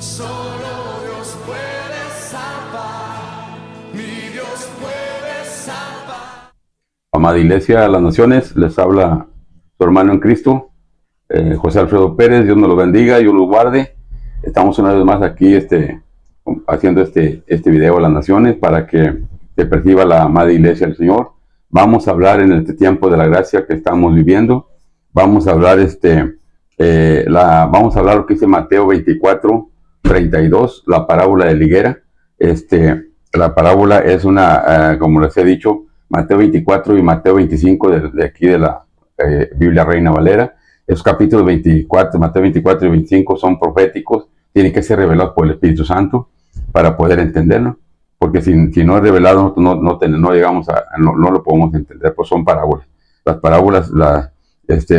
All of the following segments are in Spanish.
Solo Dios puede salvar, mi Dios puede salvar. Amada Iglesia de las Naciones, les habla su hermano en Cristo, José Alfredo Pérez. Dios nos lo bendiga, Dios lo guarde. Estamos una vez más aquí haciendo este video a las naciones para que se perciba la amada Iglesia del Señor. Vamos a hablar en este tiempo de la gracia que estamos viviendo. Vamos a hablar vamos a hablar lo que dice Mateo 24:32, la parábola de la higuera. La parábola es como les he dicho, Mateo 24 y Mateo 25 de aquí de la Biblia Reina Valera. Esos capítulos 24, Mateo 24 y 25 son proféticos, tienen que ser revelados por el Espíritu Santo para poder entenderlo, porque si no es revelado no llegamos no lo podemos entender, pues son parábolas. Las parábolas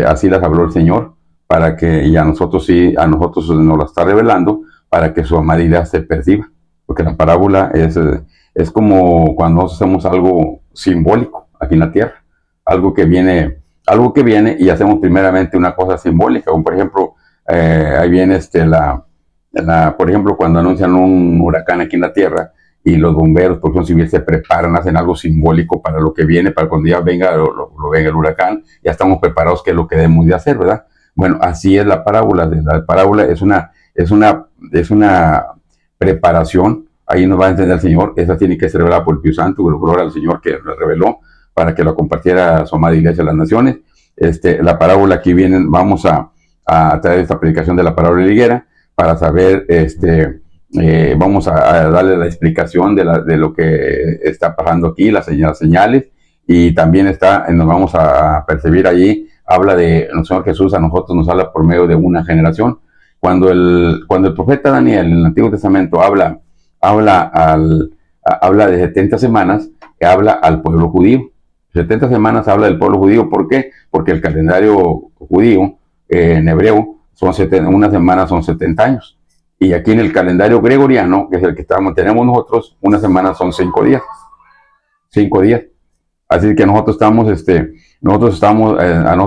así las habló el Señor, para que, y a nosotros nos la está revelando, para que su amada idea se perciba, porque la parábola es como cuando nosotros hacemos algo simbólico aquí en la tierra, algo que viene y hacemos primeramente una cosa simbólica, como por ejemplo, ahí viene por ejemplo, cuando anuncian un huracán aquí en la tierra y los bomberos, por ejemplo, civil se preparan, hacen algo simbólico para lo que viene, para cuando ya venga venga el huracán, ya estamos preparados, que es lo que debemos de hacer, ¿verdad? Bueno, así es la parábola. La parábola es una preparación. Ahí nos va a entender el Señor. Esa tiene que ser revelada por el Espíritu Santo. Gloria al Señor que la reveló para que la compartiera a su amada Iglesia de las Naciones. La parábola aquí vamos a traer esta predicación de la parábola de la higuera para saber, vamos a darle la explicación de lo que está pasando aquí, las señales, y también nos vamos a percibir allí. Habla de el Señor Jesús, a nosotros nos habla por medio de una generación. Cuando el profeta Daniel en el Antiguo Testamento habla de 70 semanas, que habla al pueblo judío. 70 semanas habla del pueblo judío. ¿Por qué? Porque el calendario judío en hebreo una semana son 70 años. Y aquí en el calendario gregoriano, que es el que tenemos nosotros, una semana son 5 días. 5 días. Así que nosotros a nosotros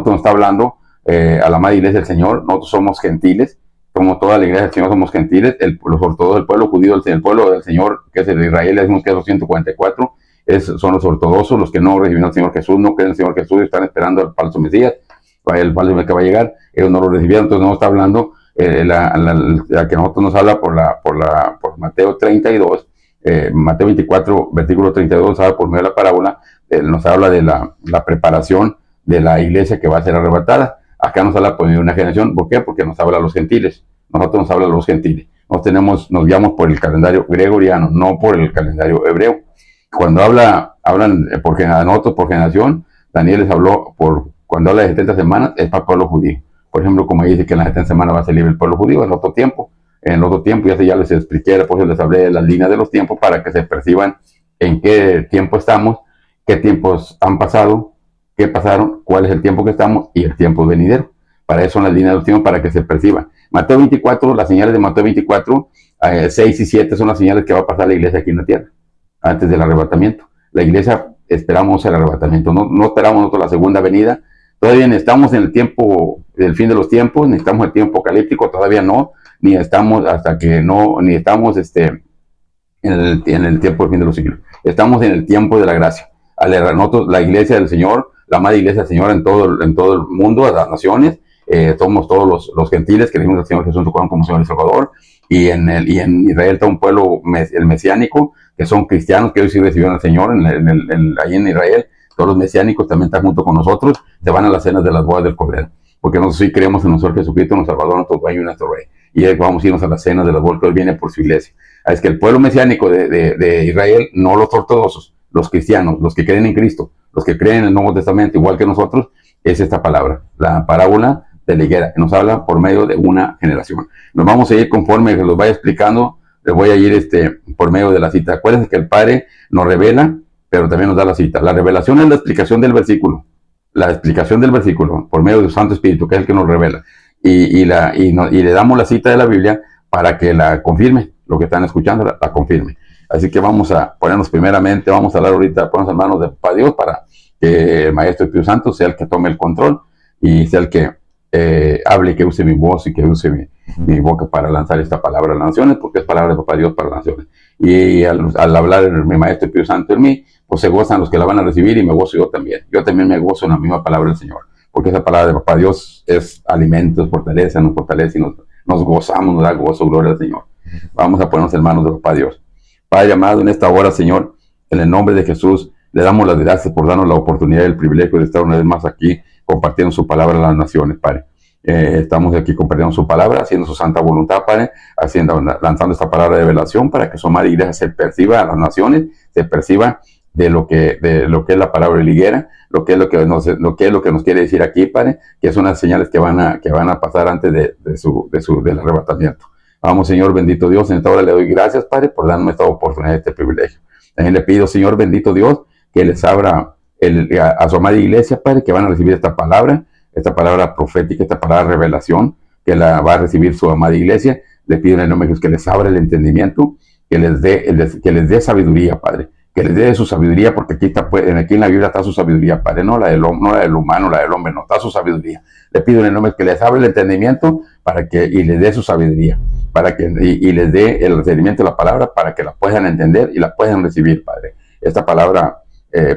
nos está hablando a la amada Iglesia del Señor. Nosotros somos gentiles, como toda la Iglesia del Señor somos gentiles. Los ortodoxos, el pueblo judío, el pueblo del Señor, que es el de Israel, decimos que es los 144, son los ortodoxos, los que no recibieron al Señor Jesús, no creen en el Señor Jesús y están esperando al falso Mesías, el falso Mesías que va a llegar. Ellos no lo recibieron. Entonces no está hablando la que nosotros nos habla por Mateo 32, Mateo 24, versículo 32, nos habla por medio de la parábola. Nos habla de la preparación de la iglesia que va a ser arrebatada. Acá nos habla por medio de una generación. ¿Por qué? Porque nos habla a los gentiles. Nosotros nos habla a los gentiles. Nos guiamos por el calendario gregoriano, no por el calendario hebreo. Cuando hablan nosotros por generación, Daniel les habló cuando habla de 70 semanas, es para el pueblo judío. Por ejemplo, como dice que en las 70 semanas va a ser libre el pueblo judío, en otro tiempo. En otro tiempo, ya les expliqué, después les hablé de las líneas de los tiempos para que se perciban en qué tiempo estamos, qué tiempos han pasado, qué pasaron, cuál es el tiempo que estamos y el tiempo venidero. Para eso son las líneas de los tiempos, para que se perciban. Mateo 24, las señales de Mateo 24, 6 y 7 son las señales que va a pasar la iglesia aquí en la tierra, antes del arrebatamiento. La iglesia esperamos el arrebatamiento, no esperamos nosotros la segunda venida. Todavía estamos en el tiempo del fin de los tiempos, ni estamos en el tiempo apocalíptico, todavía no, ni estamos en el tiempo del fin de los siglos. Estamos en el tiempo de la gracia. Nosotros, la iglesia del Señor, la amada iglesia del Señor en todo el mundo, a las naciones, somos todos los gentiles que recibimos al Señor Jesús como Señor y Salvador, y en Israel está un pueblo, el mesiánico, que son cristianos, que hoy sí recibieron al Señor, ahí en Israel. Todos los mesiánicos también están junto con nosotros, se van a las cenas de las bodas del Cordero, porque nosotros sí creemos en nuestro Jesucristo, nuestro Salvador, nuestro Dueño y nuestro Rey, y vamos a irnos a las cenas de las bodas, que Él viene por su iglesia. Es que el pueblo mesiánico de Israel, no los ortodoxos, los cristianos, los que creen en Cristo, los que creen en el Nuevo Testamento, igual que nosotros, es esta palabra, la parábola de la higuera, que nos habla por medio de una generación. Nos vamos a ir conforme que los vaya explicando, les voy a ir por medio de la cita. Acuérdense que el Padre nos revela, pero también nos da la cita. La revelación es la explicación del versículo, por medio del Santo Espíritu, que es el que nos revela. Y le damos la cita de la Biblia para que la confirme, lo que están escuchando, la confirme. Así que vamos a ponernos primeramente, vamos a hablar ahorita, ponernos en manos de Papá Dios para que el Maestro Espíritu Santo sea el que tome el control y sea el que hable, que use mi voz y que use mi boca para lanzar esta palabra a las naciones, porque es palabra de Papá Dios para las naciones. Y al hablar mi Maestro Espíritu Santo en mí, pues se gozan los que la van a recibir y me gozo yo también. Yo también me gozo en la misma palabra del Señor, porque esa palabra de Papá Dios es alimento, es fortaleza, nos fortalece y nos gozamos, nos da gozo, gloria al Señor. Vamos a ponernos en manos de Papá Dios. Padre amado, en esta hora, Señor, en el nombre de Jesús, le damos las gracias por darnos la oportunidad y el privilegio de estar una vez más aquí compartiendo su palabra a las naciones, Padre. Estamos aquí compartiendo su palabra, haciendo su santa voluntad, Padre, lanzando esta palabra de revelación para que su amada iglesia se perciba a las naciones, se perciba de lo que es la palabra de la higuera, lo que es lo que nos quiere decir aquí, Padre, que es unas señales que van a pasar antes del arrebatamiento. Vamos, Señor, bendito Dios, en esta hora le doy gracias, Padre, por darnos esta oportunidad, este privilegio. También le pido, Señor, bendito Dios, que les abra a su amada iglesia, Padre, que van a recibir esta palabra profética, esta palabra de revelación, que la va a recibir su amada iglesia. Le pido en el nombre de Jesús que les abra el entendimiento, que les dé sabiduría, Padre, que les dé su sabiduría, porque aquí en la Biblia está su sabiduría, Padre, no la del humano, la del hombre, no, está su sabiduría. Le pido en el nombre de Jesús que les abra el entendimiento y les dé su sabiduría, y les dé el entendimiento de la palabra para que la puedan entender y la puedan recibir, Padre. Esta palabra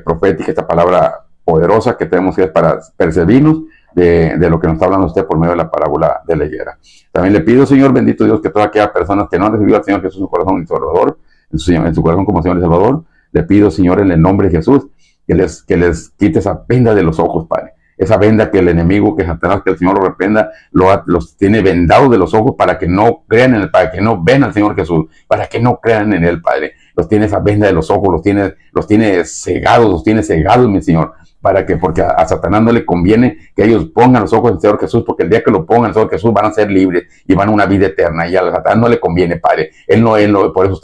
profética, esta palabra poderosa que tenemos que es para percibirnos de lo que nos está hablando usted por medio de la parábola de la higuera. También le pido, Señor, bendito Dios, que todas aquellas personas que no han recibido al Señor Jesús en su corazón y Salvador, en su corazón como Señor y Salvador, le pido, Señor, en el nombre de Jesús, que les quite esa venda de los ojos, Padre. Esa venda que el enemigo, que Satanás, que el Señor lo reprenda, los tiene vendados de los ojos para que no crean en él, para que no vean al Señor Jesús, para que no crean en él, Padre. Los tiene esa venda de los ojos, los tiene cegados, mi Señor, porque a Satanás no le conviene que ellos pongan los ojos en el Señor Jesús, porque el día que lo pongan en el Señor Jesús van a ser libres y van a una vida eterna, y a Satanás no le conviene, Padre. Él no, por eso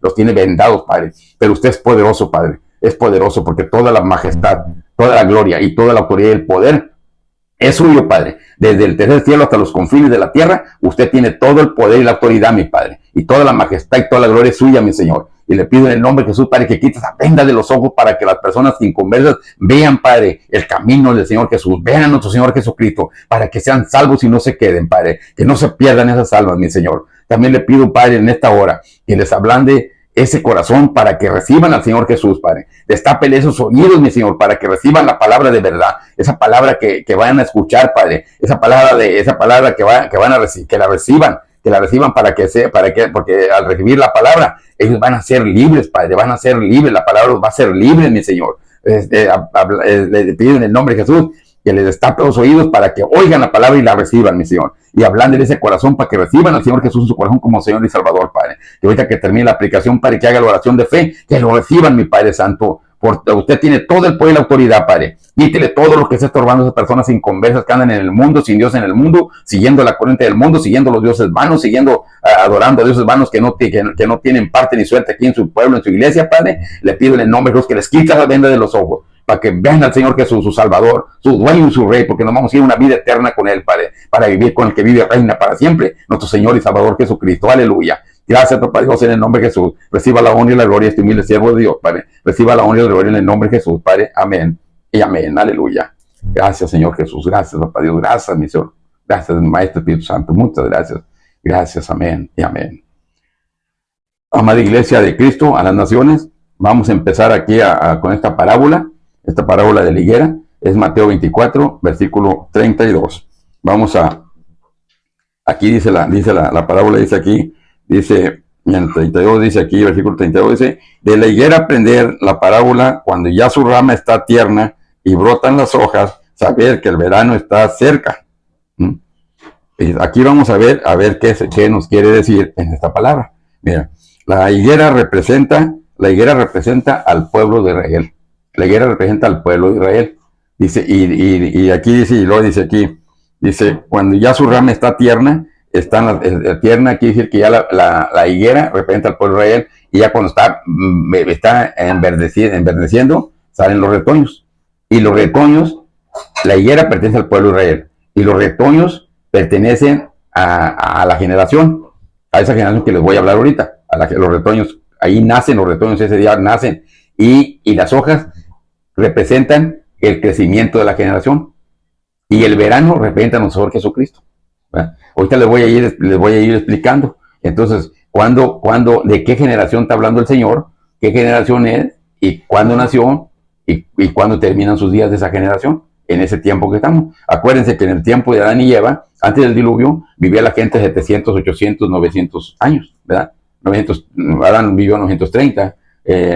los tiene vendados, Padre. Pero usted es poderoso, Padre, es poderoso, porque toda la majestad, toda la gloria y toda la autoridad y el poder es suyo, Padre. Desde el tercer cielo hasta los confines de la tierra, usted tiene todo el poder y la autoridad, mi Padre. Y toda la majestad y toda la gloria es suya, mi Señor. Y le pido en el nombre de Jesús, Padre, que quite esa venda de los ojos para que las personas inconversas vean, Padre, el camino del Señor Jesús. Vean a nuestro Señor Jesucristo para que sean salvos y no se queden, Padre. Que no se pierdan esas almas, mi Señor. También le pido, Padre, en esta hora, que les ablande ese corazón para que reciban al Señor Jesús, Padre. Destápele esos oídos, mi Señor, para que reciban la palabra de verdad, esa palabra que vayan a escuchar, Padre, esa palabra que la reciban porque al recibir la palabra, ellos van a ser libres, Padre, van a ser libres, la palabra va a ser libre, mi Señor. Le pido en el nombre de Jesús que les destape los oídos para que oigan la palabra y la reciban, mi Señor. Y hablando de ese corazón para que reciban al Señor Jesús en su corazón como Señor y Salvador, Padre. Que ahorita que termine la aplicación, Padre, que haga la oración de fe, que lo reciban, mi Padre Santo. Porque usted tiene todo el poder y la autoridad, Padre. Quítele todo lo que está estorbando a esas personas inconversas que andan en el mundo, sin Dios en el mundo, siguiendo la corriente del mundo, siguiendo los dioses vanos, adorando a dioses vanos que no tienen parte ni suerte aquí en su pueblo, en su iglesia, Padre. Le pido en el nombre de Dios que les quite la venda de los ojos, para que vean al Señor Jesús, su Salvador, su dueño y su Rey, porque nos vamos a ir a una vida eterna con Él, Padre, para vivir con el que vive y reina para siempre, nuestro Señor y Salvador Jesucristo. Aleluya. Gracias, Papá Dios, en el nombre de Jesús. Reciba la honra y la gloria, este humilde siervo de Dios, Padre. Reciba la honra y la gloria en el nombre de Jesús, Padre. Amén y amén. Aleluya. Gracias, Señor Jesús. Gracias, Papá Dios. Gracias, mi Señor. Gracias, Maestro Espíritu Santo. Muchas gracias. Gracias, amén y amén. Amada Iglesia de Cristo, a las naciones, vamos a empezar aquí con esta parábola de la higuera. Es Mateo 24, versículo 32. Aquí dice la parábola, dice aquí, dice, en el 32 dice aquí, versículo 32 dice, de la higuera aprender la parábola, cuando ya su rama está tierna y brotan las hojas, saber que el verano está cerca. Y aquí vamos a ver qué nos quiere decir en esta palabra. Mira, la higuera representa al pueblo de Israel. La higuera representa al pueblo de Israel. Dice, y aquí dice, y luego dice aquí, dice, cuando ya su rama está tierna, tierna quiere decir que ya la higuera representa al pueblo de Israel, y ya cuando está enverdeciendo, salen los retoños. Y los retoños, la higuera pertenece al pueblo de Israel, y los retoños pertenecen a la generación, a esa generación que les voy a hablar ahorita, los retoños, ahí nacen los retoños, ese día nacen, y las hojas representan el crecimiento de la generación, y el verano representa a nuestro Señor Jesucristo. ¿verdad? Ahorita les voy a ir explicando. Entonces, de qué generación está hablando el Señor, qué generación es, y cuándo nació, y cuándo terminan sus días de esa generación, en ese tiempo que estamos. Acuérdense que en el tiempo de Adán y Eva, antes del diluvio, vivía la gente 700, 800, 900 años, ¿verdad? 900, Adán vivió 930,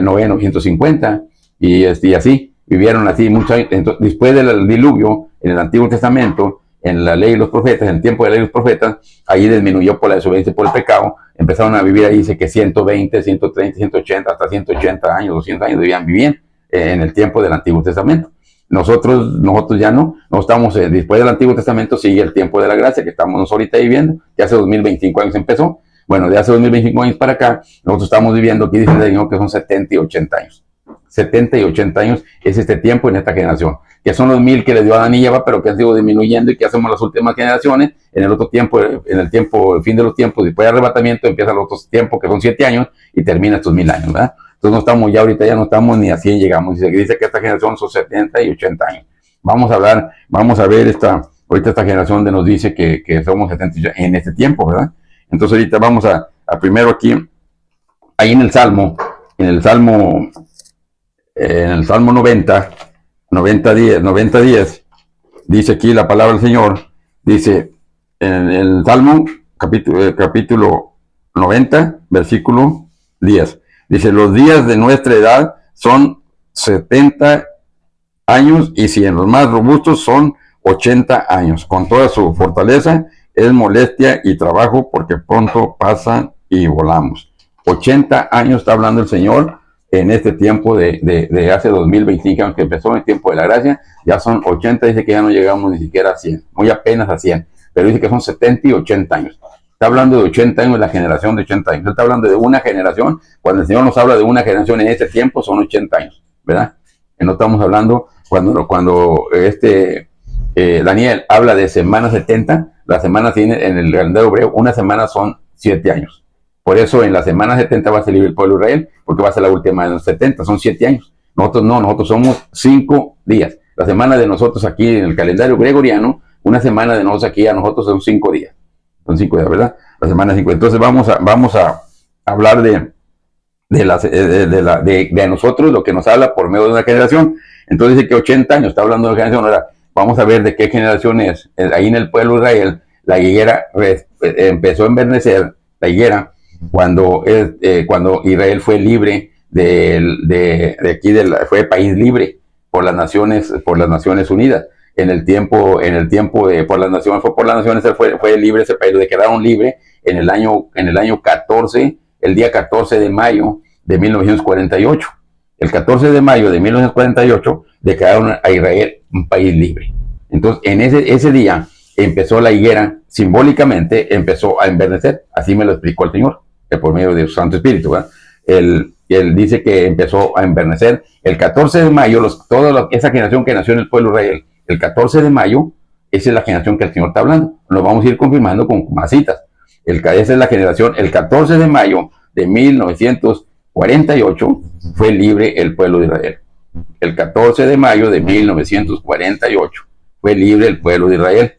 Noé 950, y así, vivieron así muchos años. Entonces, después del diluvio, en el Antiguo Testamento, en la ley de los profetas, en el tiempo de la ley de los profetas, ahí disminuyó por la desobediencia y por el pecado, empezaron a vivir ahí, dice que 120, 130, 180, hasta 180 años, 200 años debían vivir en el tiempo del Antiguo Testamento. Nosotros ya no estamos, después del Antiguo Testamento sigue el tiempo de la gracia que estamos ahorita viviendo, que hace 2025 años empezó. Bueno, de hace 2025 años para acá, nosotros estamos viviendo, aquí dice el Señor, que son 70 y 80 años. 70 y 80 años es este tiempo en esta generación, que son los 1000 que le dio a Adán y Eva, pero que han sido disminuyendo y que hacemos las últimas generaciones. En el otro tiempo, en el fin de los tiempos, después del arrebatamiento, empieza el otro tiempo, que son 7 años, y termina estos 1000 años, ¿verdad? Entonces no estamos ya ahorita, ya no estamos ni a 100 llegamos. Dice que esta generación son 70 y 80 años. Vamos a ver ahorita esta generación donde nos dice que somos 70 en este tiempo, ¿verdad? Entonces ahorita vamos a primero aquí, ahí en el Salmo 90:10, dice aquí la palabra del Señor, dice en el Salmo capítulo 90, versículo 10, dice: los días de nuestra edad son 70 años, y si en los más robustos son 80 años. Con toda su fortaleza es molestia y trabajo, porque pronto pasan y volamos. 80 años está hablando el Señor en este tiempo de hace 2025 años que empezó en el tiempo de la gracia. Ya son 80, dice que ya no llegamos ni siquiera a 100, muy apenas a 100, pero dice que son 70 y 80 años. Está hablando de 80 años, la generación de 80 años. Él está hablando de una generación. Cuando el Señor nos habla de una generación en este tiempo, son 80 años, ¿verdad? Que no estamos hablando cuando Daniel habla de semana 70, la semana tiene en el calendario hebreo, una semana son 7 años. Por eso en la semana 70 va a ser libre el pueblo de Israel, porque va a ser la última de los 70, son 7 años. Nosotros somos 5 días. La semana de nosotros aquí en el calendario gregoriano, una semana de nosotros aquí a nosotros son 5 días. Son 5 días, ¿verdad? La semana 5. Entonces vamos a hablar de nosotros, lo que nos habla por medio de una generación. Entonces dice que 80 años, está hablando de una generación. Ahora vamos a ver de qué generación es. Ahí en el pueblo de Israel, la higuera empezó a enverdecer, la higuera, cuando Israel fue libre fue país libre por las Naciones Unidas. En el tiempo por las naciones, fue libre ese país, lo declararon libre en el año 14, el día 14 de mayo de 1948. El 14 de mayo de 1948 declararon a Israel un país libre. Entonces, en ese día empezó la higuera, simbólicamente empezó a enverdecer. Así me lo explicó el Señor, por medio de su Santo Espíritu, ¿verdad? Él dice que empezó a enverdecer el 14 de mayo, esa generación que nació en el pueblo de Israel, el 14 de mayo, esa es la generación que el Señor está hablando. Lo vamos a ir confirmando con más citas. Esa es la generación, el 14 de mayo de 1948 fue libre el pueblo de Israel. El 14 de mayo de 1948 fue libre el pueblo de Israel.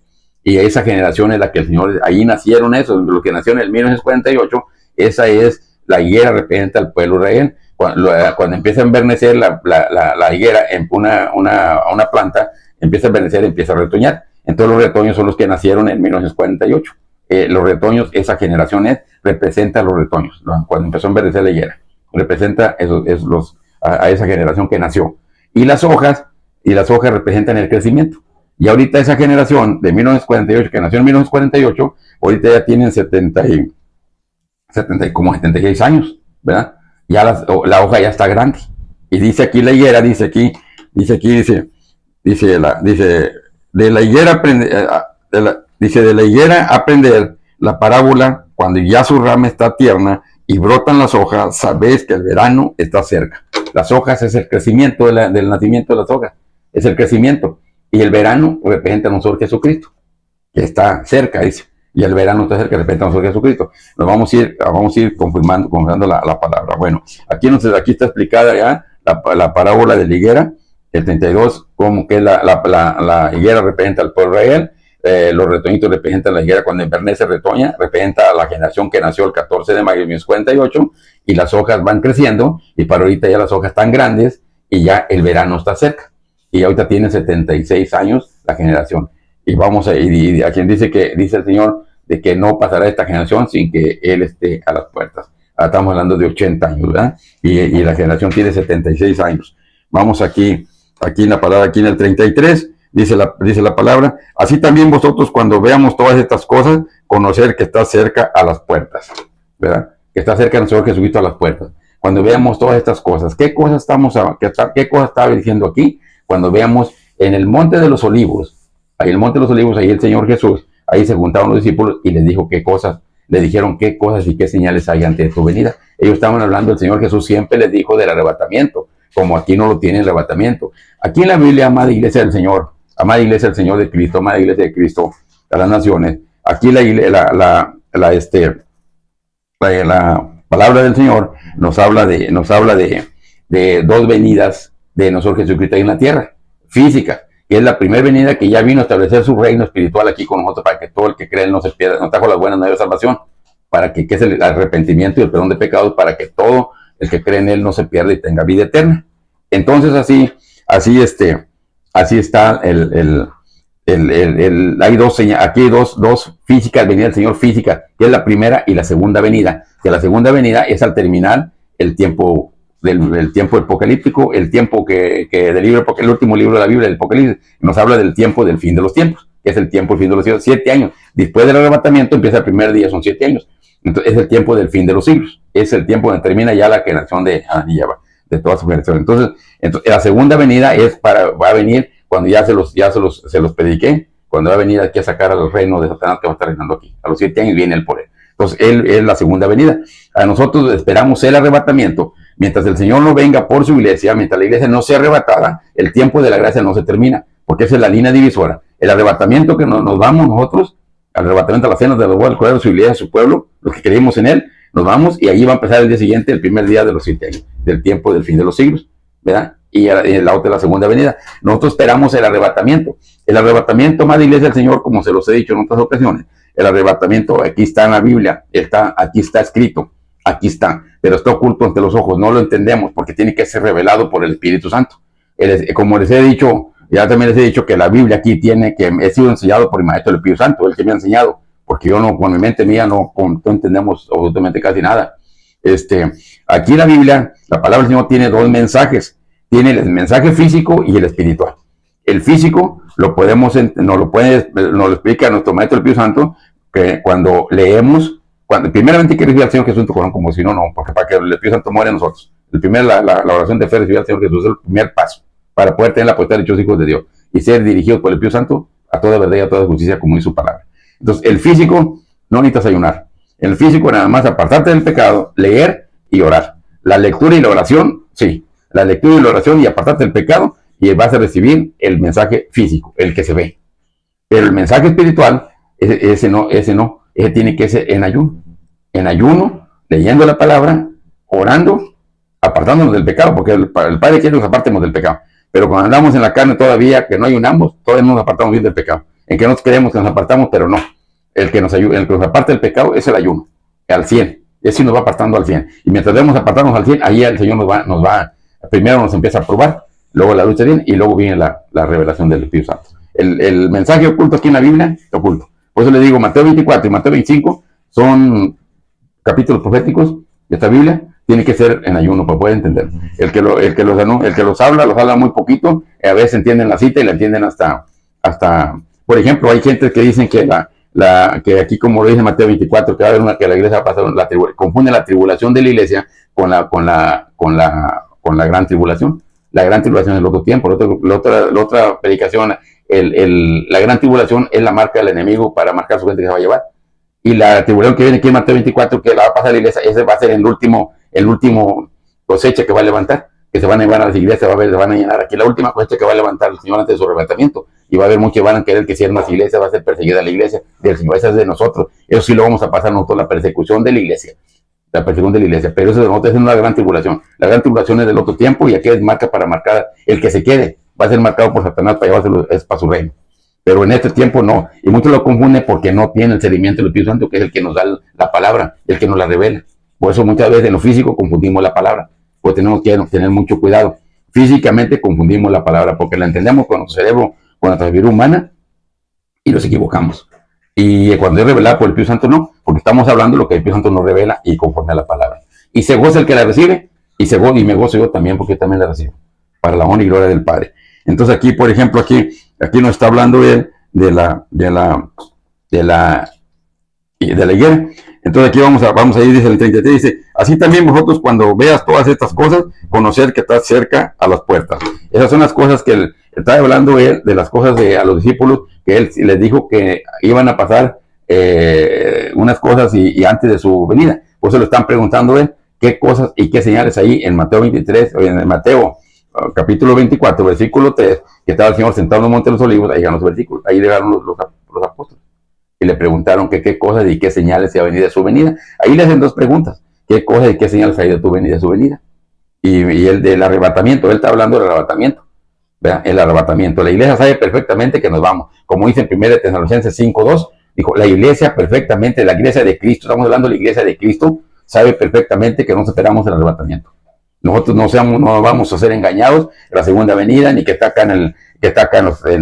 Y esa generación es la que el Señor, ahí nacieron esos, lo que nació en el 1948, esa es la higuera, representa al pueblo de Israel. Cuando empieza a enverdecer la higuera en una planta, empieza a enverdecer, empieza a retoñar. Entonces los retoños son los que nacieron en 1948. Los retoños, esa generación representa a los retoños. Cuando empezó a enverdecer la higuera, representa a esa generación que nació. Y las hojas representan el crecimiento. Y ahorita esa generación de 1948, que nació en 1948, ahorita ya tienen 76 años, ¿verdad? Ya la hoja ya está grande. Y dice aquí la higuera, dice de la higuera aprender la parábola: cuando ya su rama está tierna y brotan las hojas, sabéis que el verano está cerca. Las hojas es el crecimiento del nacimiento de las hojas, es el crecimiento. Y el verano representa a nosotros Jesucristo, que está cerca, dice. Y el verano está cerca, representa a nosotros Jesucristo. Nos vamos a ir confirmando la palabra. Bueno, aquí está explicada ya la parábola de la higuera, el 32, como que la higuera representa al pueblo de Israel. los retoñitos representan la higuera cuando Inverness se retoña, representa a la generación que nació el 14 de mayo de 1958, y las hojas van creciendo, y para ahorita ya las hojas están grandes, y ya el verano está cerca. Y ahorita tiene 76 años la generación. Y vamos y a quien dice el Señor, de que no pasará esta generación sin que Él esté a las puertas. Ahora estamos hablando de 80 años, ¿verdad? Y la generación tiene 76 años. Vamos aquí en la palabra, aquí en el 33, dice la palabra, así también vosotros cuando veamos todas estas cosas, conocer que está cerca a las puertas, ¿verdad? Que está cerca del Señor Jesucristo a las puertas. Cuando veamos todas estas cosas, ¿qué cosas estaba diciendo aquí? Cuando veamos en el Monte de los Olivos, ahí en el Monte de los Olivos, ahí el Señor Jesús, ahí se juntaron los discípulos y les dijo qué cosas, le dijeron qué cosas y qué señales hay ante tu venida. Ellos estaban hablando, el Señor Jesús siempre les dijo del arrebatamiento, como aquí no lo tiene el arrebatamiento. Aquí en la Biblia, amada iglesia del Señor de Cristo, amada iglesia de Cristo a las naciones, aquí la palabra del Señor nos habla de dos venidas de nosotros Jesucristo en la tierra, física, que es la primera venida que ya vino a establecer su reino espiritual aquí con nosotros para que todo el que cree en él no se pierda, nos trajo las buenas nuevas de salvación, para que es el arrepentimiento y el perdón de pecados, para que todo el que cree en él no se pierda y tenga vida eterna. Entonces así está hay dos físicas, venida del Señor física, que es la primera y la segunda venida, que la segunda venida es al terminar el tiempo del tiempo apocalíptico, el tiempo el último libro de la Biblia, el Apocalipsis, nos habla del tiempo del fin de los tiempos, que es el tiempo del fin de los siglos, 7 años. Después del arrebatamiento empieza el primer día, son 7 años. Entonces es el tiempo del fin de los siglos, es el tiempo donde termina ya la generación de toda su generación. Entonces la segunda venida va a venir cuando ya se los prediqué, cuando va a venir aquí a sacar al reino de Satanás que va a estar reinando aquí. A los 7 años viene el poder. Entonces él es la segunda venida. A nosotros esperamos el arrebatamiento. Mientras el Señor no venga por su iglesia, mientras la iglesia no sea arrebatada, el tiempo de la gracia no se termina, porque esa es la línea divisora. El arrebatamiento que nos vamos nosotros, el arrebatamiento a las cenas de los bodas del Cordero, su iglesia, su pueblo, los que creímos en él, nos vamos y ahí va a empezar el día siguiente, el primer día de los 7 años, del tiempo del fin de los siglos, ¿verdad? Y la otra es la segunda venida. Nosotros esperamos el arrebatamiento. El arrebatamiento, más de iglesia del Señor, como se los he dicho en otras ocasiones, el arrebatamiento aquí está en la Biblia, aquí está escrito, aquí está, pero está oculto ante los ojos, no lo entendemos porque tiene que ser revelado por el Espíritu Santo. Como les he dicho, ya también les he dicho que la Biblia aquí he sido enseñado por el Maestro del Espíritu Santo, el que me ha enseñado, porque yo con mi mente mía no entendemos absolutamente casi nada. Aquí la Biblia, la palabra del Señor tiene dos mensajes, tiene el mensaje físico y el espiritual. El físico nos lo explica nuestro Maestro del Espíritu Santo, que cuando leemos, primeramente hay que recibir al Señor Jesús en tu corazón, como si no, porque para que el Espíritu Santo muera en nosotros. La oración de fe, recibir al Señor Jesús es el primer paso para poder tener la potestad de hechos hijos de Dios y ser dirigidos por el Espíritu Santo a toda verdad y a toda justicia, como dice su palabra. Entonces, el físico no necesitas ayunar. El físico nada más apartarte del pecado, leer y orar. La lectura y la oración, sí. La lectura y la oración y apartarte del pecado y vas a recibir el mensaje físico, el que se ve. Pero el mensaje espiritual, ese tiene que ser en ayuno, leyendo la palabra, orando, apartándonos del pecado, porque el Padre quiere que nos apartemos del pecado. Pero cuando andamos en la carne todavía, que no ayunamos, todavía no nos apartamos bien del pecado. En que nos creemos que nos apartamos, pero no. El que nos aparta del pecado es el ayuno, al 100. Ese nos va apartando al 100. Y mientras debemos apartarnos al 100, ahí el Señor primero nos empieza a probar, luego la lucha viene y luego viene la revelación del Espíritu Santo. El mensaje oculto aquí en la Biblia está oculto. Por eso le digo, Mateo 24 y Mateo 25 son capítulos proféticos de esta Biblia, tiene que ser en ayuno para poder entender. El que los habla muy poquito, a veces entienden la cita y la entienden hasta por ejemplo, hay gente que dicen que que aquí, como lo dice Mateo 24, que va a haber que la iglesia va a pasar, confunde la tribulación de la iglesia con la gran tribulación. La gran tribulación es el otro tiempo, la otra predicación, la gran tribulación es la marca del enemigo para marcar su gente que se va a llevar. Y la tribulación que viene aquí en Mateo 24, que la va a pasar la iglesia, ese va a ser el último cosecha que va a levantar, que se van a llevar a las iglesias, se van a llenar aquí la última cosecha que va a levantar el Señor antes de su arrebatamiento. Y va a haber muchos que van a querer que cierren las iglesias, va a ser perseguida la iglesia del Señor, esa es de nosotros. Eso sí lo vamos a pasar nosotros, la persecución de la iglesia. Pero eso de nosotros es una gran tribulación. La gran tribulación es del otro tiempo y aquí es marca para marcar el que se quede. Va a ser marcado por Satanás para llevárselo, es para su reino. pero en este tiempo no. Y muchos lo confunden porque no tiene el seguimiento del Espíritu Santo, que es el que nos da la palabra, el que nos la revela. Por eso muchas veces en lo físico confundimos la palabra, pues tenemos que tener mucho cuidado. Físicamente confundimos la palabra porque la entendemos con nuestro cerebro, con nuestra vida humana, y nos equivocamos. Y cuando es revelada por el Espíritu Santo, no, porque estamos hablando de lo que el Espíritu Santo nos revela y conforme a la palabra. Y se goza el que la recibe, y me gozo yo también porque yo también la recibo, para la honra y gloria del Padre. Entonces aquí, por ejemplo, aquí nos está hablando él de la higuera. Entonces aquí vamos a ir, dice el 33, dice, así también vosotros cuando veas todas estas cosas, conocer que estás cerca a las puertas. Esas son las cosas que él estaba hablando él, de las cosas a los discípulos, que él les dijo que iban a pasar unas cosas y antes de su venida. Por eso le están preguntando él qué cosas y qué señales ahí en Mateo 23, en Mateo capítulo 24, versículo 3, que estaba el Señor sentado en el monte de los olivos, ahí llegaron los versículos, ahí llegaron los apóstoles. Y le preguntaron que qué cosas y qué señales se ha venido de su venida. Ahí le hacen dos preguntas, qué cosas y qué señales hay de tu venida, de su venida. Y el del arrebatamiento, él está hablando del arrebatamiento. ¿Verdad? El arrebatamiento. La iglesia sabe perfectamente que nos vamos. Como dice en 1 Tesalonicenses 5:2, dijo, la iglesia perfectamente, la iglesia de Cristo, estamos hablando de la iglesia de Cristo, sabe perfectamente que no esperamos el arrebatamiento. Nosotros no vamos a ser engañados en la segunda venida, ni que está acá en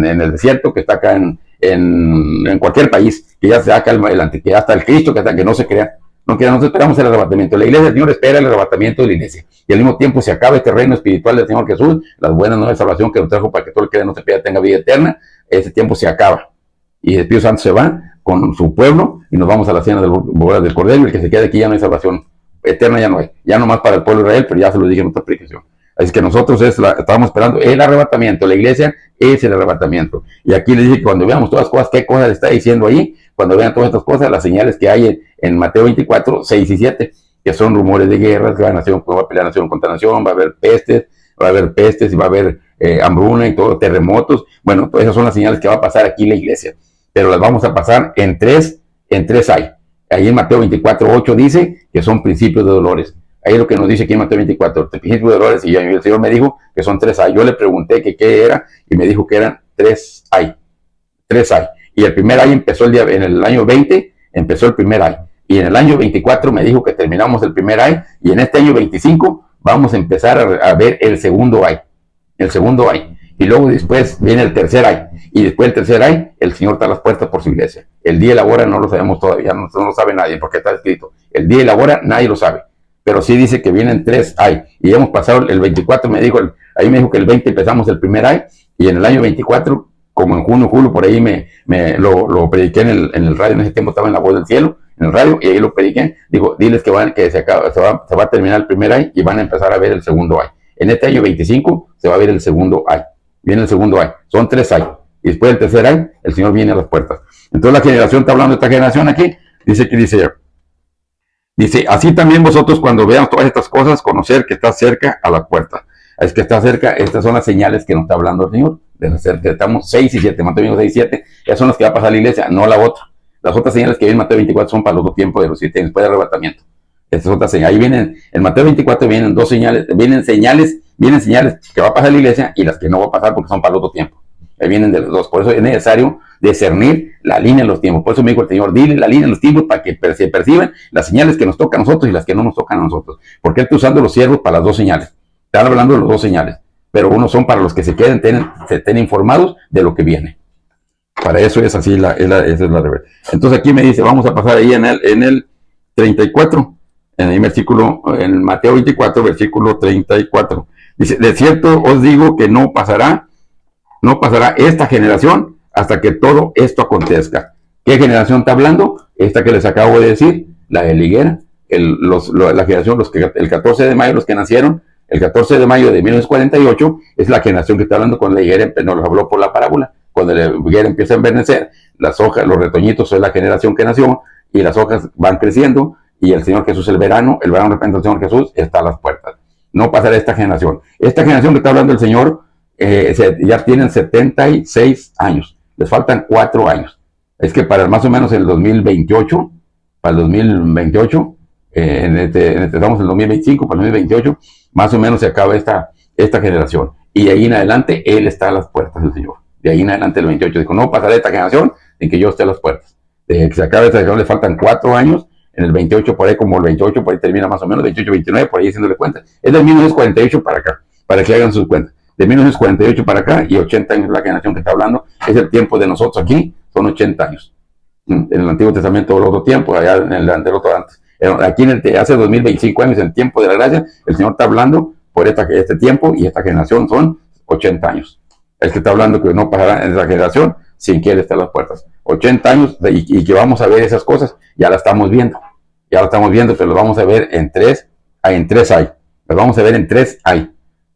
el desierto, que está acá en cualquier país, que ya está acá que ya está el Cristo, que no se crea. No esperamos el arrebatamiento. La iglesia del Señor espera el arrebatamiento de la iglesia. Y al mismo tiempo se acaba este reino espiritual del Señor Jesús, las buenas nuevas de salvación que nos trajo para que todo el que no se pierda tenga vida eterna. Ese tiempo se acaba. Y el Espíritu Santo se va con su pueblo y nos vamos a la cena del Cordero. Y el que se quede aquí ya no hay salvación eterna, ya no hay. Ya nomás para el pueblo de Israel, pero ya se lo dije en otra predicación. Así que nosotros estábamos esperando el arrebatamiento. La iglesia es el arrebatamiento. Y aquí le dije que cuando veamos todas las cosas, ¿qué cosas le está diciendo ahí? Cuando vean todas estas cosas, las señales que hay en Mateo 24, 6 y 7, que son rumores de guerras, que va a pelear nación contra nación, va a haber pestes y va a haber hambruna y todo, terremotos. Bueno, pues esas son las señales que va a pasar aquí en la iglesia. Pero las vamos a pasar en tres hay. Ahí en Mateo 24, 8 dice que son principios de dolores. Ahí es lo que nos dice aquí en Mateo 24, principios de dolores, y el Señor me dijo que son 3 hay. Yo le pregunté que qué era y me dijo que eran 3 hay. 3 hay. Y el primer ay empezó en el año 20, empezó el primer ay. Y en el año 24 me dijo que terminamos el primer ay. Y en este año 25 vamos a empezar a ver el segundo ay. El segundo ay. Y luego después viene el tercer ay. Y después del tercer ay, el Señor está a las puertas por su iglesia. El día y la hora no lo sabemos todavía, no lo sabe nadie, porque está escrito. El día y la hora nadie lo sabe. Pero sí dice que vienen 3 ay. Y hemos pasado el 24, ahí me dijo que el 20 empezamos el primer ay. Y en el año 24, como en junio, julio, por ahí lo prediqué en el radio. En ese tiempo estaba en La Voz del Cielo, en el radio, y ahí lo prediqué. Digo, diles que se va a terminar el primer ay y van a empezar a ver el segundo ay. En este año 25 se va a ver el segundo ay. Viene el segundo ay. Son 3 ay. Y después del tercer ay, el Señor viene a las puertas. Entonces la generación, está hablando de esta generación aquí, dice, así también vosotros cuando vean todas estas cosas, conocer que está cerca a la puerta. Es que está cerca, estas son las señales que nos está hablando el Señor. Estamos 6 y 7, Mateo 6 y 7, esas son las que va a pasar la iglesia, no la otra. Las otras señales que vienen en Mateo 24 son para el otro tiempo de los 7 años, después del arrebatamiento. Estas otras señales, ahí vienen, en Mateo 24 vienen 2 señales, vienen señales que va a pasar la iglesia y las que no va a pasar porque son para el otro tiempo. Ahí vienen de los dos, por eso es necesario discernir la línea en los tiempos. Por eso me dijo el Señor, dile la línea en los tiempos para que se perciban las señales que nos tocan a nosotros y las que no nos tocan a nosotros. Porque Él está usando los siervos para las 2 señales. Están hablando de las 2 señales, pero unos son para los que se estén informados de lo que viene. Para eso es así, esa es la revelación. Entonces aquí me dice, vamos a pasar ahí en el 34, en el versículo, en Mateo 24, versículo 34. Dice, de cierto os digo que no pasará esta generación hasta que todo esto acontezca. ¿Qué generación está hablando? Esta que les acabo de decir, la de la higuera. La generación, el 14 de mayo, los que nacieron, el 14 de mayo de 1948, es la generación que está hablando con la higuera, nos habló por la parábola. Cuando la higuera empieza a enverdecer, las hojas, los retoñitos es la generación que nació, y las hojas van creciendo, y el Señor Jesús, el verano representa al Señor Jesús, está a las puertas. No pasará esta generación. Esta generación que está hablando el Señor, ya tienen 76 años, les faltan 4 años. Es que para más o menos el 2028, estamos en el 2025, para el 2028, más o menos se acaba esta generación. Y ahí en adelante, Él está a las puertas del Señor. De ahí en adelante el 28 dijo, no pasará esta generación en que yo esté a las puertas. De que se acabe esta generación le faltan 4 años, en el 28 por ahí, como el 28 por ahí termina más o menos, 28, 29, por ahí haciéndole cuenta. Es del 1948 para acá, para que hagan sus cuentas. De 1948 para acá y 80 años la generación que está hablando, es el tiempo de nosotros aquí, son 80 años. En el Antiguo Testamento el otro tiempo, allá en el otro antes. Aquí hace 2025 años, en el tiempo de la gracia, el Señor está hablando por este tiempo y esta generación son 80 años. El que está hablando que no pasará en esa generación sin que Él esté a las puertas. 80 años y que vamos a ver esas cosas, ya las estamos viendo. Ya lo estamos viendo, pero lo vamos a ver en tres hay. Lo vamos a ver en 3 hay.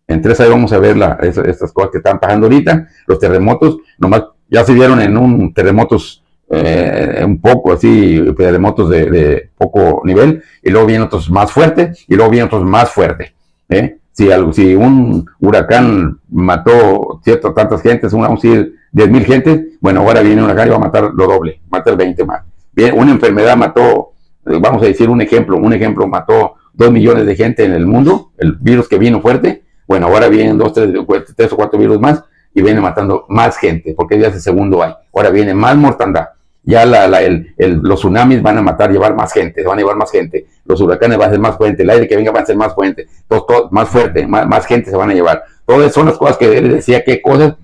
En 3 hay vamos a ver estas cosas que están pasando ahorita. Los terremotos, nomás ya se vieron en un terremotos un poco así, terremotos de poco nivel, y luego vienen otros más fuertes, y luego vienen otros más fuertes. Si un huracán mató tantas gentes, vamos a decir 10,000 gentes, bueno, ahora viene un huracán y va a matar lo doble, matar 20 más. Bien, una enfermedad mató, vamos a decir un ejemplo mató 2 millones de gente en el mundo, el virus que vino fuerte, bueno, ahora vienen 3 o 4 virus más, y viene matando más gente, porque ya es el segundo hay. Ahora viene más mortandad. Ya los tsunamis van a llevar más gente, van a llevar más gente. Los huracanes van a ser más fuertes, el aire que venga va a ser más fuerte, todo más fuerte, más gente se van a llevar. Todas son las cosas que él decía, qué cosas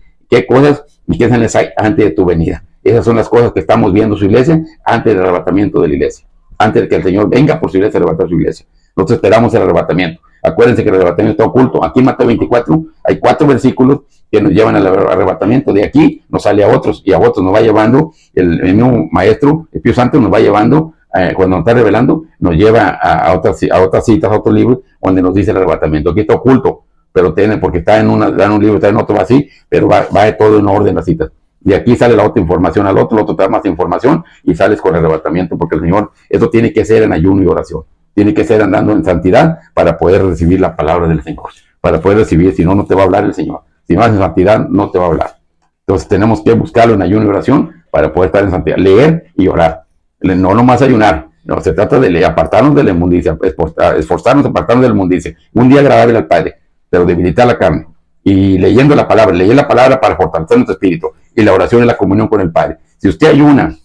y qué se les hay antes de tu venida. Esas son las cosas que estamos viendo su iglesia antes del arrebatamiento de la iglesia. Antes de que el Señor venga por su iglesia a arrebatar su iglesia. Nosotros esperamos el arrebatamiento. Acuérdense que el arrebatamiento está oculto. Aquí en Mateo 24 hay 4 versículos que nos llevan al arrebatamiento. De aquí nos sale a otros y a otros nos va llevando el mismo maestro, el Espíritu Santo nos va llevando, cuando nos está revelando, nos lleva a otras citas, a otros libros donde nos dice el arrebatamiento. Aquí está oculto, pero porque está en un libro, está en otro así, pero va todo en orden las citas. De aquí sale la otra información al otro, el otro te da más información y sales con el arrebatamiento, porque el Señor, eso tiene que ser en ayuno y oración. Tiene que ser andando en santidad para poder recibir la palabra del Señor. Para poder recibir, si no, no te va a hablar el Señor. Si no haces santidad, no te va a hablar. Entonces tenemos que buscarlo en ayuno y oración para poder estar en santidad. Leer y orar. No nomás ayunar. No, se trata de apartarnos de la inmundicia, esforzarnos, apartarnos de la inmundicia. Un día agradable al Padre, pero debilitar la carne. Y leyendo la palabra, leer la palabra para fortalecer nuestro espíritu. Y la oración es la comunión con el Padre. Si usted ayuna,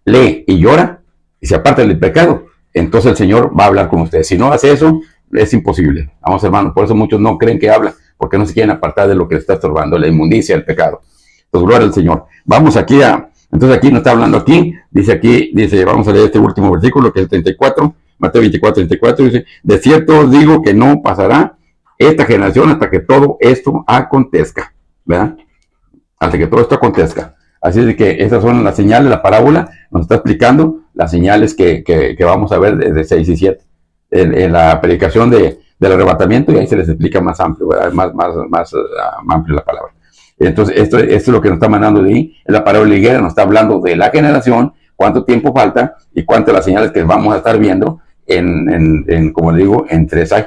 lee y llora, y se aparta del pecado, entonces el Señor va a hablar con usted. Si no hace eso, es imposible. Vamos, hermanos, por eso muchos no creen que habla, porque no se quieren apartar de lo que les está estorbando, la inmundicia, el pecado. Entonces, gloria al Señor. Vamos aquí entonces aquí nos está hablando dice, vamos a leer este último versículo, que es el 34, Mateo 24, 34, dice, de cierto os digo que no pasará esta generación hasta que todo esto acontezca, ¿verdad? Hasta que todo esto acontezca. Así es que esas son las señales, la parábola nos está explicando las señales que vamos a ver desde 6 y 7. En la predicación del arrebatamiento, y ahí se les explica más amplio, ¿verdad? Más amplio la palabra. Entonces, esto es lo que nos está mandando de ahí. En la parábola liguera nos está hablando de la generación, cuánto tiempo falta y cuántas las señales que vamos a estar viendo como le digo, en 3 hay.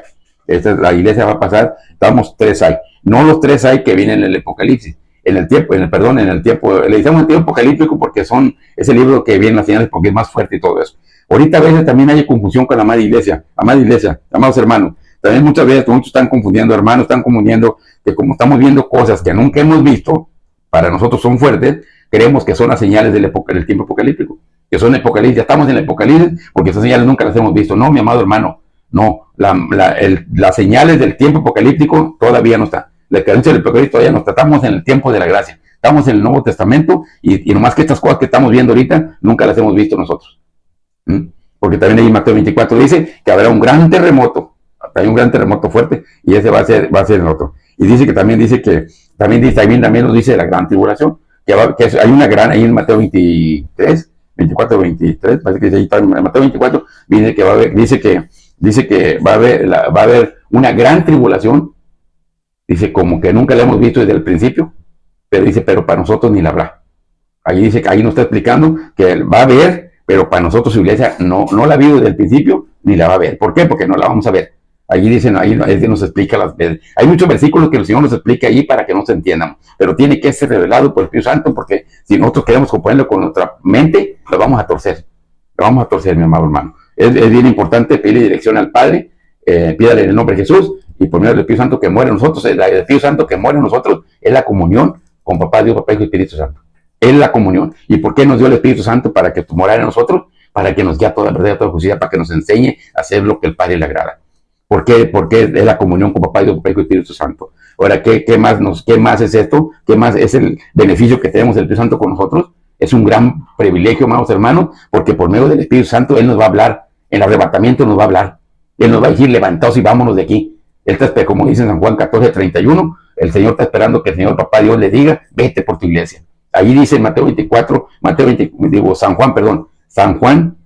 La iglesia va a pasar, estamos 3 hay. No los 3 hay que vienen en el Apocalipsis. Le decimos el tiempo apocalíptico porque es el libro que viene las señales porque es más fuerte y todo eso. Ahorita a veces también hay confusión con la amada iglesia, amados hermanos. También muchas veces muchos están confundiendo, hermanos, están confundiendo que como estamos viendo cosas que nunca hemos visto, para nosotros son fuertes, creemos que son las señales del tiempo apocalíptico, que son apocalipsis, ya estamos en el apocalipsis porque esas señales nunca las hemos visto. No, mi amado hermano, no, las señales del tiempo apocalíptico todavía no están. La decadencia del apocalipsis todavía no está, estamos en el tiempo de la gracia, estamos en el Nuevo Testamento y nomás que estas cosas que estamos viendo ahorita nunca las hemos visto nosotros. Porque también ahí en Mateo 24 dice que habrá un gran terremoto, hay un gran terremoto fuerte y ese va a ser el otro. Y dice que también nos dice la gran tribulación, que hay una gran, ahí en Mateo 23, 24, 23, parece que ahí está en Mateo 24, dice que va a haber una gran tribulación, dice como que nunca la hemos visto desde el principio, pero para nosotros ni la habrá. Ahí dice que ahí nos está explicando que va a haber, pero para nosotros su iglesia no la ha habido desde el principio, ni la va a ver. ¿Por qué? Porque no la vamos a ver. Ahí dicen, ahí nos explica hay muchos versículos que el Señor nos explica ahí para que nos entiendan, pero tiene que ser revelado por el Espíritu Santo, porque si nosotros queremos componerlo con nuestra mente, lo vamos a torcer, mi amado hermano. Es bien importante pedirle dirección al Padre, pídale en el nombre de Jesús, y por medio del Espíritu Santo que muere en nosotros. El Espíritu Santo que muere en nosotros es la comunión con papá Dios, papá Hijo y Espíritu Santo. Es la comunión. ¿Y por qué nos dio el Espíritu Santo? Para que morara en nosotros, para que nos guíe a toda verdad, a toda justicia, para que nos enseñe a hacer lo que el Padre le agrada. ¿Por qué? Porque es la comunión con papá Dios, papá Hijo y Espíritu Santo. Ahora, ¿qué más es esto? ¿Qué más es el beneficio que tenemos del Espíritu Santo con nosotros? Es un gran privilegio, amados hermanos, porque por medio del Espíritu Santo Él nos va a hablar. En el arrebatamiento nos va a hablar. Él nos va a decir, levantaos y vámonos de aquí. Él está, como dice en San Juan 14:31, el Señor está esperando que el Señor Papá Dios le diga, vete por tu iglesia. Ahí dice en Mateo 24, San Juan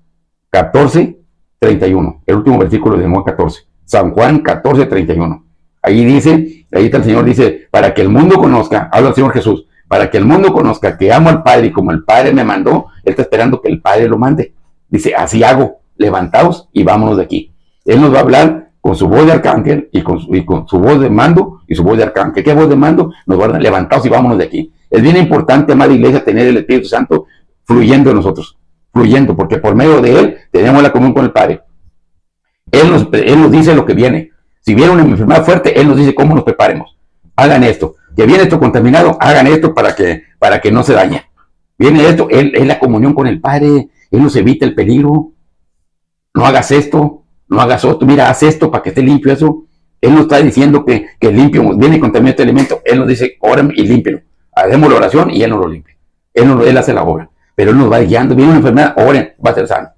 14:31, el último versículo de San Juan 14. San Juan 14:31. Ahí dice, ahí está el Señor, dice, para que el mundo conozca, habla el Señor Jesús, para que el mundo conozca que amo al Padre y como el Padre me mandó, Él está esperando que el Padre lo mande. Dice, así hago, levantaos y vámonos de aquí. Él nos va a hablar con su voz de arcángel y con su voz de mando y su voz de arcángel. ¿Qué voz de mando? Nos va a dar, levantaos y vámonos de aquí. Es bien importante, amada iglesia, tener el Espíritu Santo fluyendo en nosotros, fluyendo, porque por medio de Él tenemos la comunión con el Padre. Él nos dice lo que viene. Si viene una enfermedad fuerte, Él nos dice cómo nos preparemos. Hagan esto. Que viene esto contaminado, hagan esto para que no se dañe. Viene esto, es la comunión con el Padre. Él nos evita el peligro. No hagas esto, no hagas otro. Mira, haz esto para que esté limpio eso. Él nos está diciendo que limpio, viene contaminado este alimento. Él nos dice, oren y límpielo. Hagamos la oración y Él nos lo limpia. Él hace la obra. Pero Él nos va guiando. Viene una enfermedad, oren, va a ser sano.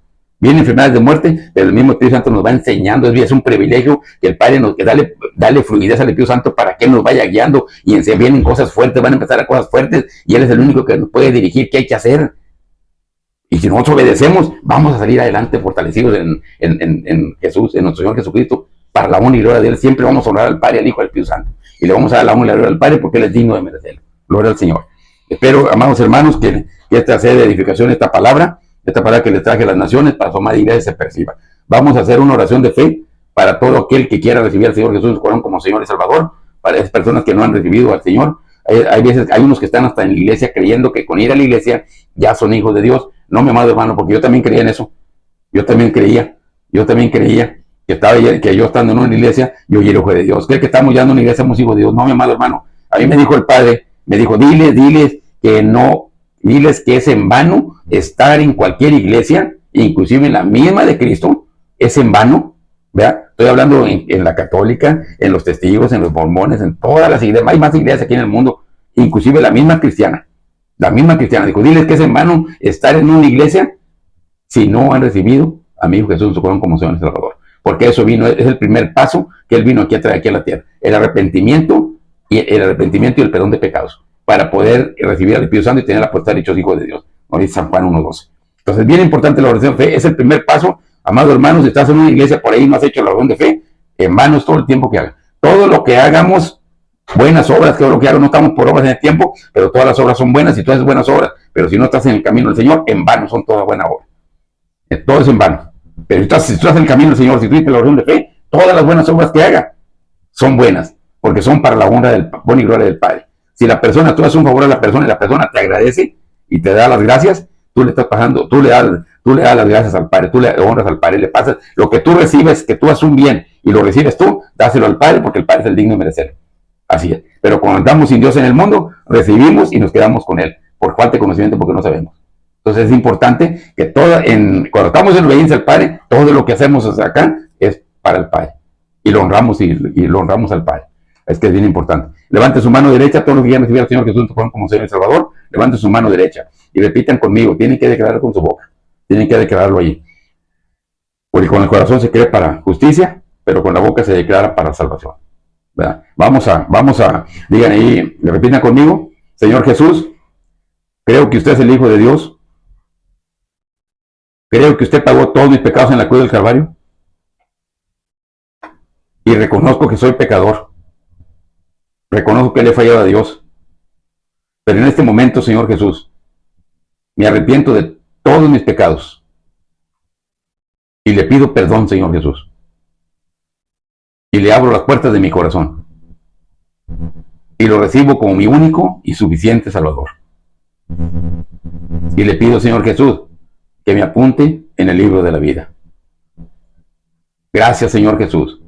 Vienen enfermedades de muerte, pero el mismo Espíritu Santo nos va enseñando. Es un privilegio que el Padre nos dale fluidez al Espíritu Santo para que Él nos vaya guiando. Y vienen cosas fuertes, van a empezar a cosas fuertes. Y Él es el único que nos puede dirigir qué hay que hacer. Y si nosotros obedecemos, vamos a salir adelante fortalecidos en Jesús, en nuestro Señor Jesucristo, para la honra y gloria de Él. Siempre vamos a honrar al Padre, al Hijo y al Espíritu Santo. Y le vamos a dar la honra y la gloria al Padre porque Él es digno de merecerlo. Gloria al Señor. Espero, amados hermanos, que esta sea de edificación, esta palabra que les traje a las naciones, para su amada iglesia se perciba. Vamos a hacer una oración de fe para todo aquel que quiera recibir al Señor Jesús en su corazón como Señor y Salvador, para esas personas que no han recibido al Señor. Hay unos que están hasta en la iglesia creyendo que con ir a la iglesia ya son hijos de Dios. No, mi amado hermano, porque yo también creía en eso. Yo también creía que yo estando en una iglesia, yo era hijo de Dios. ¿Cree que estamos ya en una iglesia, somos hijos de Dios? No, mi amado hermano. A mí me dijo el Padre, me dijo, diles que es en vano estar en cualquier iglesia, inclusive en la misma de Cristo, es en vano. ¿Verdad? Estoy hablando en la católica, en los testigos, en los mormones, en todas las iglesias. Hay más iglesias aquí en el mundo, inclusive la misma cristiana. Dijo, diles que es en vano estar en una iglesia si no han recibido a mi Hijo Jesús en su corazón como Señor y Salvador. Porque eso es el primer paso que Él vino aquí a traer aquí a la tierra. El arrepentimiento y el perdón de pecados, para poder recibir al Espíritu Santo y tener la potestad de hechos hijos de Dios. Como dice San Juan 1:12. Entonces, bien importante la oración de fe, es el primer paso. Amados hermanos, si estás en una iglesia por ahí no has hecho la oración de fe, en vano es todo el tiempo que hagas. Todo lo que hagamos, buenas obras, que lo que hago, no estamos por obras en el tiempo, pero todas las obras son buenas y tú haces buenas obras. Pero si no estás en el camino del Señor, en vano son todas buenas obras. Todo es en vano. Pero si tú estás en el camino del Señor, si tú dices la oración de fe, todas las buenas obras que haga son buenas, porque son para la honra y gloria del Padre. Si tú haces un favor a la persona y la persona te agradece y te da las gracias, tú le estás pasando, tú le das las gracias al Padre, tú le honras al Padre, le pasas lo que tú recibes, que tú haces un bien y lo recibes tú, dáselo al Padre porque el Padre es el digno de merecerlo. Así es. Pero cuando andamos sin Dios en el mundo, recibimos y nos quedamos con Él, por falta de conocimiento, porque no sabemos. Entonces es importante que cuando estamos en obediencia al Padre, todo lo que hacemos hasta acá es para el Padre. Y lo honramos lo honramos al Padre. Es que es bien importante. Levante su mano derecha, todos los que quieran recibir al Señor Jesús como Señor y Salvador, levante su mano derecha y repitan conmigo. Tienen que declarar con su boca. Tienen que declararlo allí. Porque con el corazón se cree para justicia, pero con la boca se declara para salvación. ¿Verdad? Vamos a, digan ahí, repitan conmigo. Señor Jesús, creo que usted es el Hijo de Dios. Creo que usted pagó todos mis pecados en la cruz del Calvario. Y reconozco que soy pecador. Reconozco que le he fallado a Dios. Pero en este momento, Señor Jesús, me arrepiento de todos mis pecados. Y le pido perdón, Señor Jesús. Y le abro las puertas de mi corazón. Y lo recibo como mi único y suficiente Salvador. Y le pido, Señor Jesús, que me apunte en el libro de la vida. Gracias, Señor Jesús.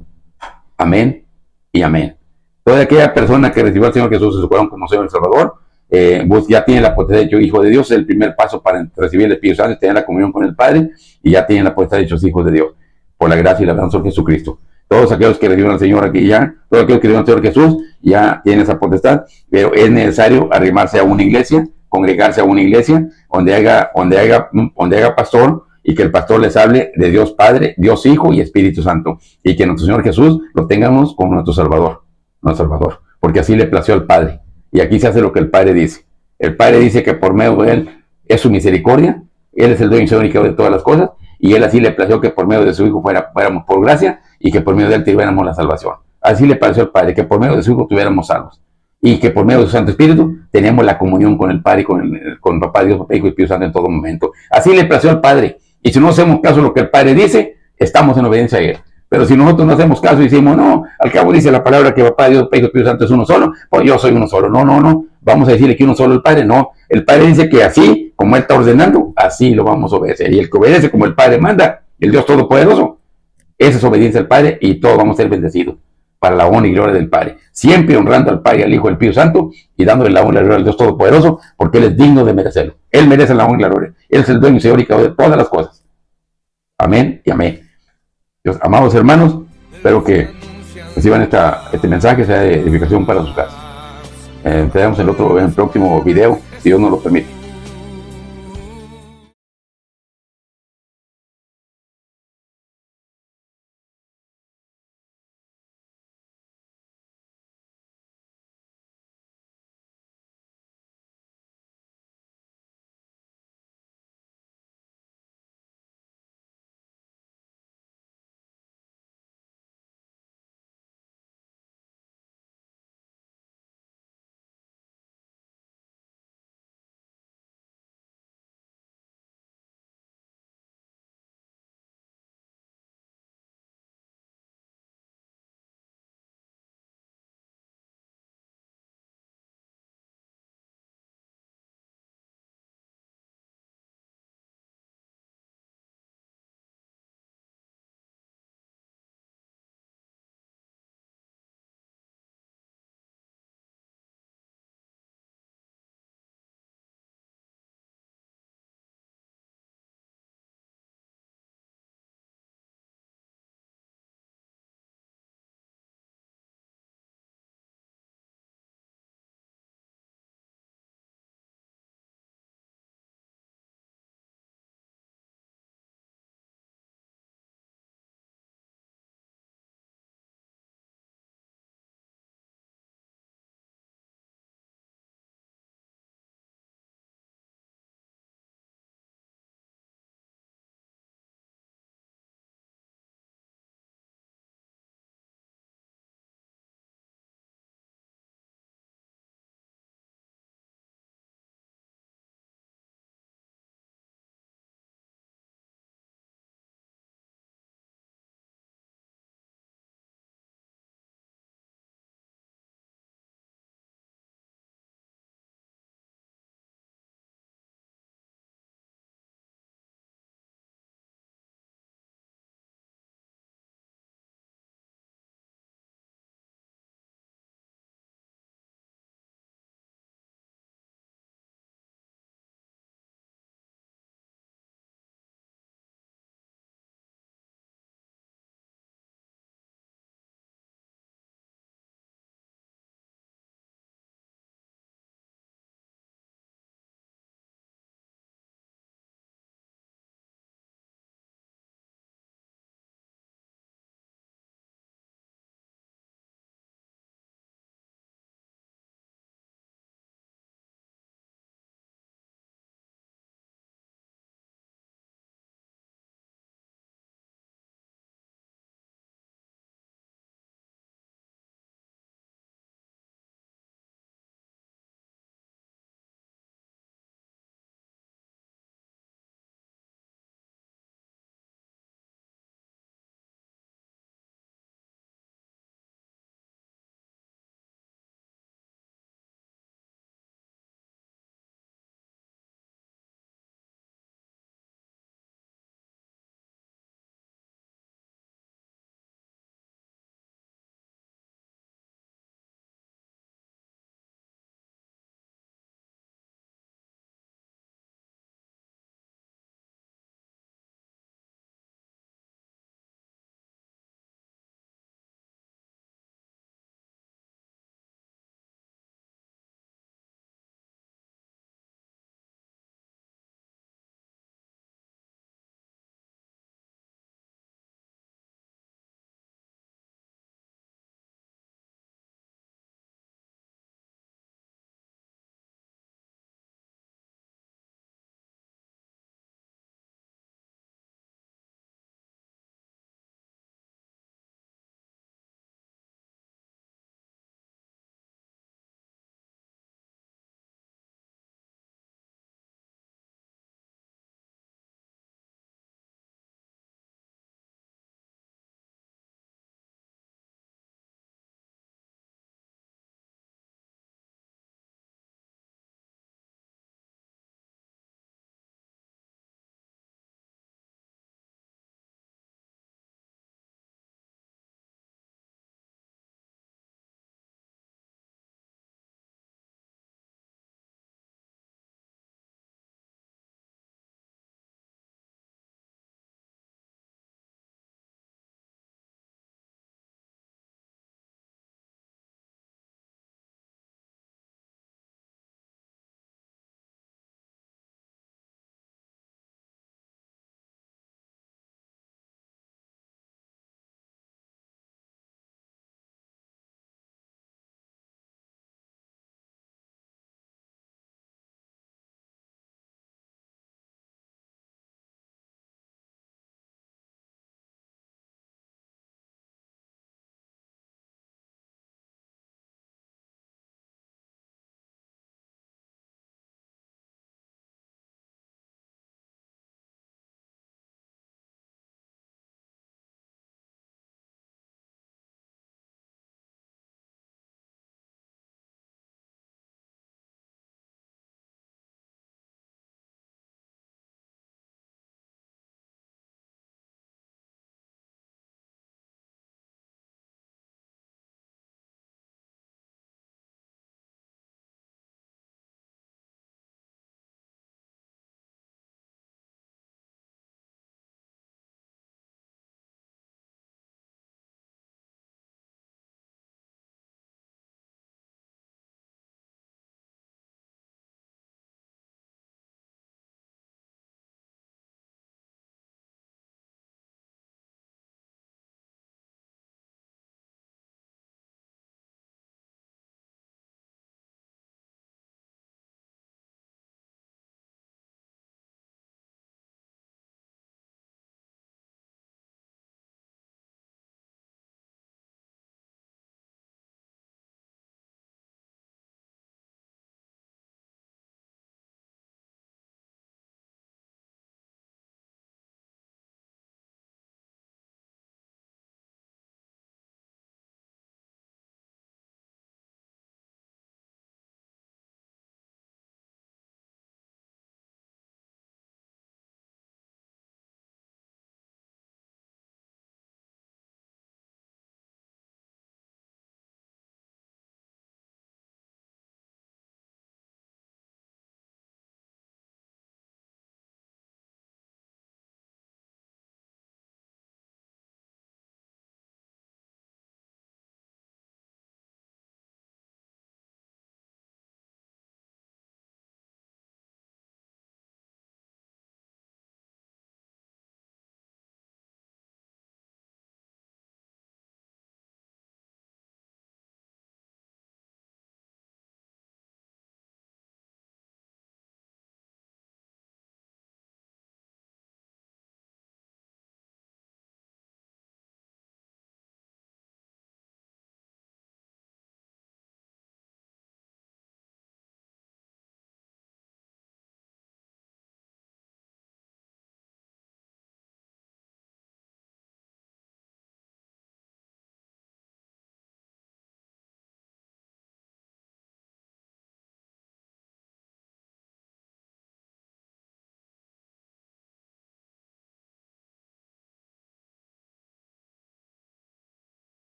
Amén y amén. Toda aquella persona que recibió al Señor Jesús en su corazón como Señor y Salvador, vos ya tienes la potestad de hecho hijo de Dios, es el primer paso para recibir el Espíritu Santo, tener la comunión con el Padre, y ya tienen la potestad de hechos hijos de Dios, por la gracia y la gracia de Jesucristo. Todos aquellos que reciben al Señor aquí ya, todos aquellos que reciben al Señor Jesús, ya tienen esa potestad, pero es necesario arrimarse a una iglesia, congregarse a una iglesia, donde haga pastor, y que el pastor les hable de Dios Padre, Dios Hijo y Espíritu Santo, y que nuestro Señor Jesús lo tengamos como nuestro Salvador, porque así le plació al Padre. Y aquí se hace lo que el Padre dice. El Padre dice que por medio de Él es su misericordia, Él es el dueño y único de todas las cosas, y Él así le plació que por medio de su Hijo fuéramos por gracia, y que por medio de Él tuviéramos la salvación. Así le pareció al Padre, que por medio de su Hijo tuviéramos salvos, y que por medio de su Santo Espíritu teníamos la comunión con el Padre, con Papá Dios, Papá Hijo y Espíritu Santo en todo momento. Así le plació al Padre. Y si no hacemos caso a lo que el Padre dice, estamos en obediencia a Él. Pero si nosotros no hacemos caso y decimos, no, al cabo dice la palabra que Papá Dios, Papá Hijo y Espíritu Santo es uno solo, pues yo soy uno solo. No, no, no. Vamos a decirle que uno solo el Padre. No, el Padre dice que así, como Él está ordenando, así lo vamos a obedecer. Y el que obedece como el Padre manda, el Dios Todopoderoso, esa es obediencia al Padre, y todos vamos a ser bendecidos para la honra y gloria del Padre. Siempre honrando al Padre, al Hijo y al Espíritu Santo, y dándole la honra y la gloria al Dios Todopoderoso, porque Él es digno de merecerlo. Él merece la honra y la gloria. Él es el dueño y Señor y Creador de todas las cosas. Amén y amén. Dios, amados hermanos, espero que reciban este mensaje, sea de edificación para sus casas. Te vemos en el próximo video, si Dios nos lo permite.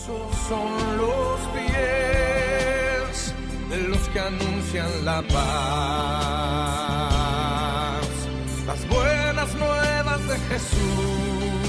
Son los pies de los que anuncian la paz, las buenas nuevas de Jesús.